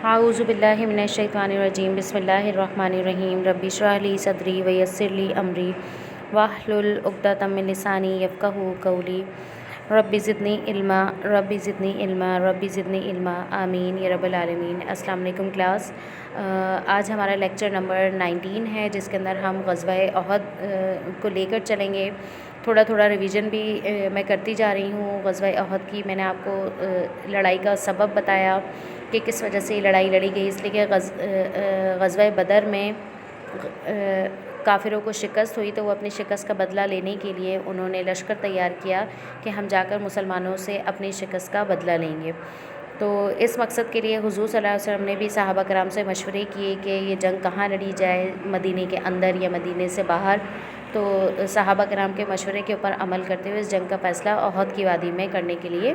اعوذ باللہ من الشیطان الرجیم بسم اللہ الرحمن الرحیم رب اشرح لی صدری ویسر لی امری واحلل عقدۃ من لسانی یفقہوا قولی رب زدنی علما رب زدنی علما رب زدنی علما آمین یا رب العالمین۔ السلام علیکم کلاس۔ آج ہمارا لیکچر نمبر 19 ہے، جس کے اندر ہم غزوہ احد کو لے کر چلیں گے۔ تھوڑا تھوڑا ریویژن بھی میں کرتی جا رہی ہوں غزوہ احد کی۔ میں نے آپ کو لڑائی کا سبب بتایا کہ کس وجہ سے یہ لڑائی لڑی گئی، اس لیے کہ غزوہ بدر میں کافروں کو شکست ہوئی، تو وہ اپنی شکست کا بدلہ لینے کے لیے انہوں نے لشکر تیار کیا کہ ہم جا کر مسلمانوں سے اپنی شکست کا بدلہ لیں گے۔ تو اس مقصد کے لیے حضور صلی اللہ علیہ وسلم نے بھی صحابہ کرام سے مشورے کیے کہ یہ جنگ کہاں لڑی جائے، مدینے کے اندر یا مدینے سے باہر۔ تو صحابہ کرام کے مشورے کے اوپر عمل کرتے ہوئے اس جنگ کا فیصلہ احد کی وادی میں کرنے کے لیے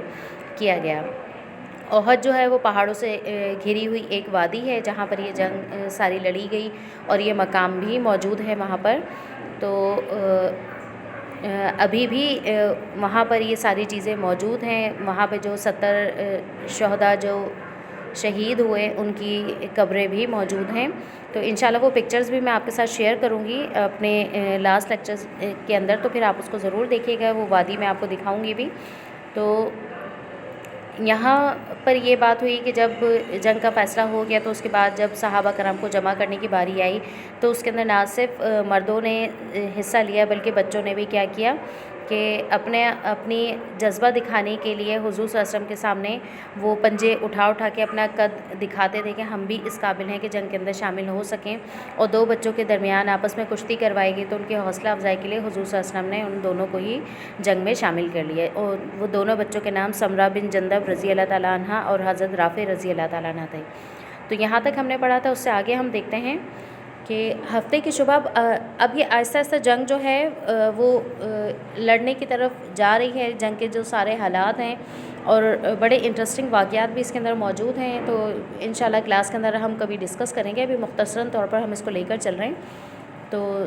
کیا گیا۔ احد جو ہے وہ پہاڑوں سے گھری ہوئی ایک وادی ہے جہاں پر یہ جنگ ساری لڑی گئی، اور یہ مقام بھی موجود ہے وہاں پر۔ تو ابھی بھی وہاں پر یہ ساری چیزیں موجود ہیں۔ وہاں پہ جو 70 شہداء جو شہید ہوئے ان کی قبریں بھی موجود ہیں۔ تو انشاءاللہ وہ پکچرز بھی میں آپ کے ساتھ شیئر کروں گی اپنے لاسٹ لیکچرز کے اندر، تو پھر آپ اس کو ضرور دیکھیے گا۔ وہ وادی میں آپ کو دکھاؤں گی بھی۔ تو یہاں پر یہ بات ہوئی کہ جب جنگ کا فیصلہ ہو گیا تو اس کے بعد جب صحابہ کرام کو جمع کرنے کی باری آئی تو اس کے اندر نہ صرف مردوں نے حصہ لیا بلکہ بچوں نے بھی کیا کیا کہ اپنی جذبہ دکھانے کے لیے حضور صلی اللہ علیہ وسلم کے سامنے وہ پنجے اٹھا کے اپنا قد دکھاتے تھے کہ ہم بھی اس قابل ہیں کہ جنگ کے اندر شامل ہو سکیں۔ اور دو بچوں کے درمیان آپس میں کشتی کروائی گئی، تو ان کی حوصلہ افزائی کے لیے حضور صلی اللہ علیہ وسلم نے ان دونوں کو ہی جنگ میں شامل کر لیا۔ اور وہ دونوں بچوں کے نام سمرہ بن جندب رضی اللہ تعالیٰ عنہ اور حضرت رافع رضی اللہ تعالیٰ عنہ تھے۔ تو یہاں تک ہم نے پڑھا تھا۔ اس سے آگے ہم دیکھتے ہیں کہ ہفتے کی صبح اب یہ آہستہ آہستہ جنگ جو ہے وہ لڑنے کی طرف جا رہی ہے۔ جنگ کے جو سارے حالات ہیں اور بڑے انٹرسٹنگ واقعات بھی اس کے اندر موجود ہیں، تو انشاءاللہ کلاس کے اندر ہم کبھی ڈسکس کریں گے۔ ابھی مختصراً طور پر ہم اس کو لے کر چل رہے ہیں۔ تو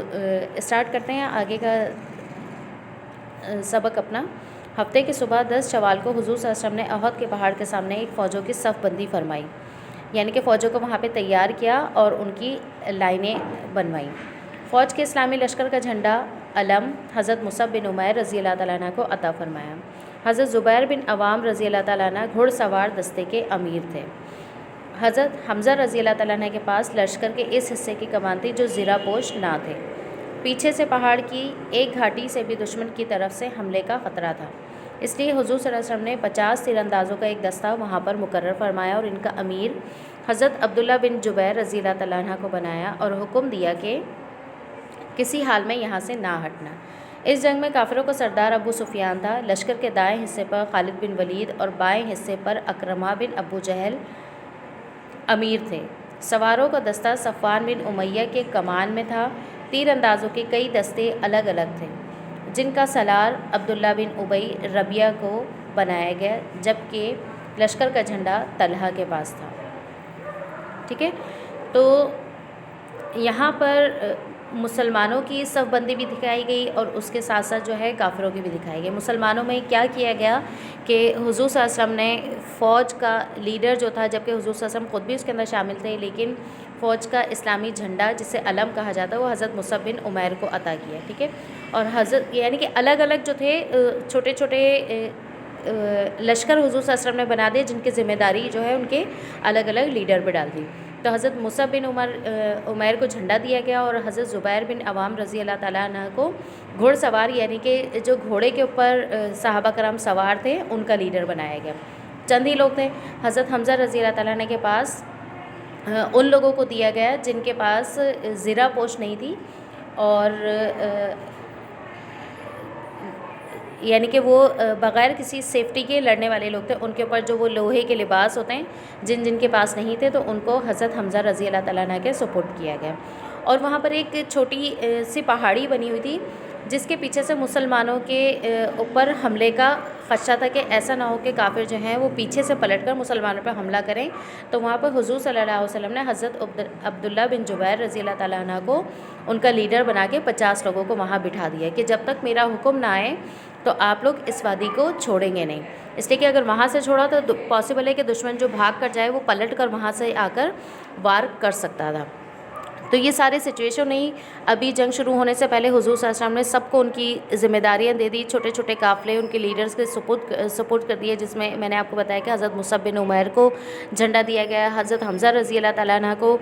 اسٹارٹ کرتے ہیں آگے کا سبق اپنا۔ ہفتے کی صبح 10 شوال کو حضور صلی اللہ علیہ وسلم نے احد کے پہاڑ کے سامنے ایک فوجوں کی صف بندی فرمائی، یعنی کہ فوجوں کو وہاں پہ تیار کیا اور ان کی لائنیں بنوائیں۔ فوج کے اسلامی لشکر کا جھنڈا علم حضرت مصعب بن عمیر رضی اللہ تعالیٰ عنہ کو عطا فرمایا۔ حضرت زبیر بن عوام رضی اللہ تعالیٰ عنہ گھڑ سوار دستے کے امیر تھے۔ حضرت حمزہ رضی اللہ تعالیٰ عنہ کے پاس لشکر کے اس حصے کی کمان تھی جو زرہ پوش نہ تھے۔ پیچھے سے پہاڑ کی ایک گھاٹی سے بھی دشمن کی طرف سے حملے کا خطرہ تھا، اس لیے حضور صلی اللہ علیہ وسلم نے 50 تیر اندازوں کا ایک دستہ وہاں پر مقرر فرمایا اور ان کا امیر حضرت عبداللہ بن جبیر رضی اللہ تعالیٰ عنہ کو بنایا اور حکم دیا کہ کسی حال میں یہاں سے نہ ہٹنا۔ اس جنگ میں کافروں کا سردار ابو سفیان تھا۔ لشکر کے دائیں حصے پر خالد بن ولید اور بائیں حصے پر اکرمہ بن ابو جہل امیر تھے۔ سواروں کا دستہ صفوان بن امیہ کے کمان میں تھا۔ تیر اندازوں کے کئی دستے الگ الگ تھے، جن کا سالار عبداللہ بن ابی ربیعہ کو بنایا گیا، جبکہ لشکر کا جھنڈا طلحہ کے پاس تھا۔ ٹھیک ہے، تو یہاں پر مسلمانوں کی صف بندی بھی دکھائی گئی اور اس کے ساتھ ساتھ جو ہے کافروں کی بھی دکھائی گئی۔ مسلمانوں میں کیا کیا گیا کہ حضور صلی اللہ علیہ وسلم نے فوج کا لیڈر جو تھا، جبکہ حضور صلی اللہ علیہ وسلم خود بھی اس کے اندر شامل تھے، لیکن فوج کا اسلامی جھنڈا جسے علم کہا جاتا ہے وہ حضرت مصعب بن عمیر کو عطا کیا۔ ٹھیک ہے، اور حضرت یعنی کہ الگ الگ جو تھے چھوٹے چھوٹے لشکر حضور صلی اللہ علیہ وسلم نے بنا دیے، جن کی ذمہ داری جو ہے ان کے الگ الگ لیڈر پہ ڈال دی۔ تو حضرت مصعب بن عمیر کو جھنڈا دیا گیا اور حضرت زبیر بن عوام رضی اللہ تعالیٰ عنہ کو گھوڑ سوار، یعنی کہ جو گھوڑے کے اوپر صحابہ کرام سوار تھے ان کا لیڈر بنایا گیا۔ چند ہی لوگ تھے۔ حضرت حمزہ رضی اللہ تعالیٰ عنہ کے پاس ان لوگوں کو دیا گیا جن کے پاس زرہ پوش نہیں تھی، اور یعنی کہ وہ بغیر کسی سیفٹی کے لڑنے والے لوگ تھے۔ ان کے اوپر جو وہ لوہے کے لباس ہوتے ہیں جن کے پاس نہیں تھے، تو ان کو حضرت حمزہ رضی اللہ تعالیٰ عنہ کے سپورٹ کیا گیا۔ اور وہاں پر ایک چھوٹی سی پہاڑی بنی ہوئی تھی جس کے پیچھے سے مسلمانوں کے اوپر حملے کا خدشہ تھا کہ ایسا نہ ہو کہ کافر جو ہیں وہ پیچھے سے پلٹ کر مسلمانوں پر حملہ کریں۔ تو وہاں پر حضور صلی اللہ علیہ وسلم نے حضرت عبداللہ بن جبیر رضی اللہ تعالیٰ عنہ کو ان کا لیڈر بنا کے 50 لوگوں کو وہاں بٹھا دیا کہ جب تک میرا حکم نہ آئے تو آپ لوگ اس وادی کو چھوڑیں گے نہیں، اس لیے کہ اگر وہاں سے چھوڑا تو پاسبل ہے کہ دشمن جو بھاگ کر جائے وہ پلٹ کر وہاں سے آ کر وار کر سکتا تھا۔ تو یہ سارے سچویشن نہیں، ابھی جنگ شروع ہونے سے پہلے حضور صلی اللہ علیہ وسلم نے سب کو ان کی ذمہ داریاں دے دی، چھوٹے چھوٹے قافلے ان کے لیڈرز کے سپورٹ کر دیے، جس میں نے آپ کو بتایا کہ حضرت مصعب بن عمیر کو جھنڈا دیا گیا، حضرت حمزہ رضی اللہ تعالیٰ عنہ کو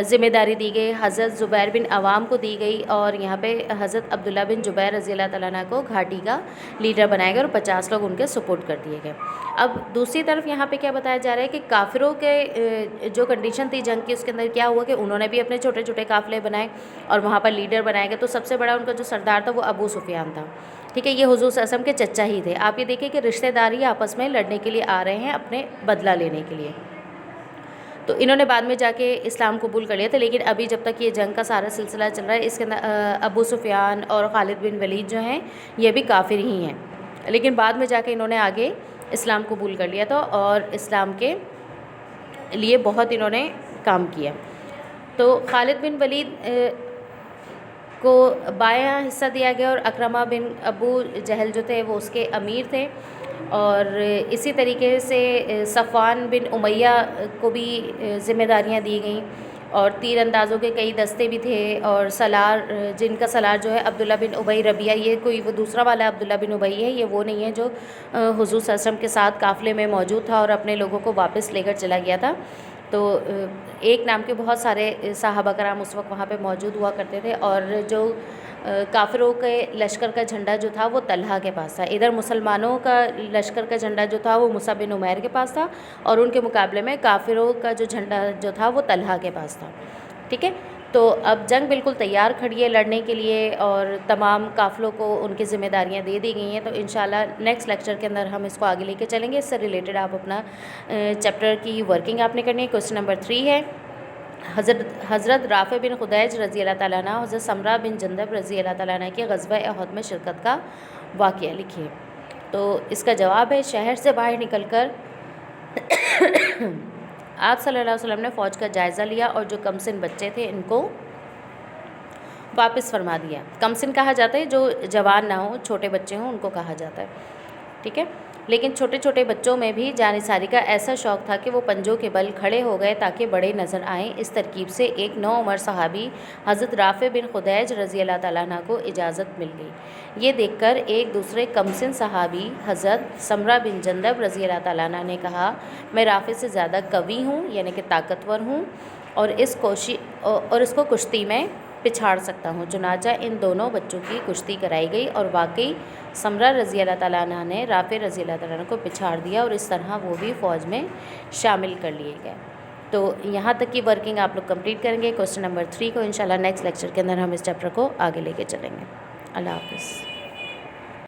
ذمہ داری دی گئی، حضرت زبیر بن عوام کو دی گئی، اور یہاں پہ حضرت عبداللہ بن جبیر رضی اللہ تعالیٰ عنہ کو گھاٹی کا لیڈر بنایا گیا اور 50 لوگ ان کے سپورٹ کر دیے گئے۔ اب دوسری طرف یہاں پہ کیا بتایا جا رہا ہے کہ کافروں کے جو کنڈیشن تھی جنگ کی، اس کے اندر کیا ہوا کہ انہوں نے بھی اپنے چھوٹے چھوٹے قافلے بنائے اور وہاں پر لیڈر بنائے گئے۔ تو سب سے بڑا ان کا جو سردار تھا وہ ابو سفیان تھا، ٹھیک ہے، یہ حضور صلی اللہ علیہ وسلم کے چچا ہی تھے۔ آپ یہ دیکھیں کہ رشتہ دار ہی آپس میں لڑنے کے لیے آ رہے ہیں اپنے بدلہ لینے کے لیے۔ تو انہوں نے بعد میں جا کے اسلام قبول کر لیا تھا، لیکن ابھی جب تک یہ جنگ کا سارا سلسلہ چل رہا ہے، اس کے اندر ابو سفیان اور خالد بن ولید جو ہیں یہ بھی کافر ہی ہیں، لیکن بعد میں جا کے انہوں نے آگے اسلام قبول کر لیا تھا اور اسلام کے لیے بہت انہوں نے کام کیا۔ تو خالد بن ولید کو بایاں حصہ دیا گیا اور اکرمہ بن ابو جہل جو تھے وہ اس کے امیر تھے، اور اسی طریقے سے صفوان بن امیہ کو بھی ذمہ داریاں دی گئیں، اور تیر اندازوں کے کئی دستے بھی تھے، اور سالار جن کا سالار جو ہے عبداللہ بن ابی ربیعہ، یہ کوئی وہ دوسرا والا عبداللہ بن ابی ہے، یہ وہ نہیں ہے جو حضور صلی اللہ علیہ وسلم کے ساتھ قافلے میں موجود تھا اور اپنے لوگوں کو واپس لے کر چلا گیا تھا۔ تو ایک نام کے بہت سارے صحابہ کرام اس وقت وہاں پہ موجود ہوا کرتے تھے، اور جو کافروں کے لشکر کا جھنڈا جو تھا وہ طلحہ کے پاس تھا، ادھر مسلمانوں کا لشکر کا جھنڈا جو تھا وہ مصعب بن عمیر کے پاس تھا، اور ان کے مقابلے میں کافروں کا جو جھنڈا جو تھا وہ طلحہ کے پاس تھا، ٹھیک ہے۔ تو اب جنگ بالکل تیار کھڑی ہے لڑنے کے لیے، اور تمام قافلوں کو ان کی ذمہ داریاں دے دی گئی ہیں۔ تو انشاءاللہ نیکسٹ لیکچر کے اندر ہم اس کو آگے لے کے چلیں گے، اس سے ریلیٹڈ آپ اپنا چیپٹر کی ورکنگ آپ نے کرنی ہے۔ کوسچن نمبر 3 ہے، حضرت رافع بن خدیج رضی اللہ تعالیٰ عنہ، حضرت سمرہ بن جندب رضی اللہ تعالیٰ عنہ کے غزوہ احد میں شرکت کا واقعہ لکھیے۔ تو اس کا جواب ہے، شہر سے باہر نکل کر آپ صلی اللہ علیہ وسلم نے فوج کا جائزہ لیا اور جو کم سن بچے تھے ان کو واپس فرما دیا۔ کم سن کہا جاتا ہے جو جوان نہ ہوں، چھوٹے بچے ہوں، ان کو کہا جاتا ہے، ٹھیک ہے۔ لیکن چھوٹے چھوٹے بچوں میں بھی جانثاری کا ایسا شوق تھا کہ وہ پنجوں کے بل کھڑے ہو گئے تاکہ بڑے نظر آئیں۔ اس ترکیب سے ایک نوعمر صحابی حضرت رافع بن خدیج رضی اللہ تعالیٰ عنہ کو اجازت مل گئی۔ یہ دیکھ کر ایک دوسرے کمسن صحابی حضرت سمرہ بن جندب رضی اللہ تعالیٰ عنہ نے کہا، میں رافع سے زیادہ قوی ہوں، یعنی کہ طاقتور ہوں، اور اس کو کشتی میں پچھاڑ سکتا ہوں۔ چنانچہ ان دونوں بچوں کی کشتی کرائی گئی، اور واقعی سمرہ رضی اللہ تعالیٰ عنہ نے رافع رضی اللہ تعالیٰ عنہ کو پچھاڑ دیا، اور اس طرح وہ بھی فوج میں شامل کر لیے گئے۔ تو یہاں تک کی ورکنگ آپ لوگ کمپلیٹ کریں گے۔ کوسچن نمبر 3 کو انشاءاللہ نیکسٹ لیکچر کے اندر ہم اس چیپٹر کو آگے لے کے چلیں گے۔ اللہ حافظ۔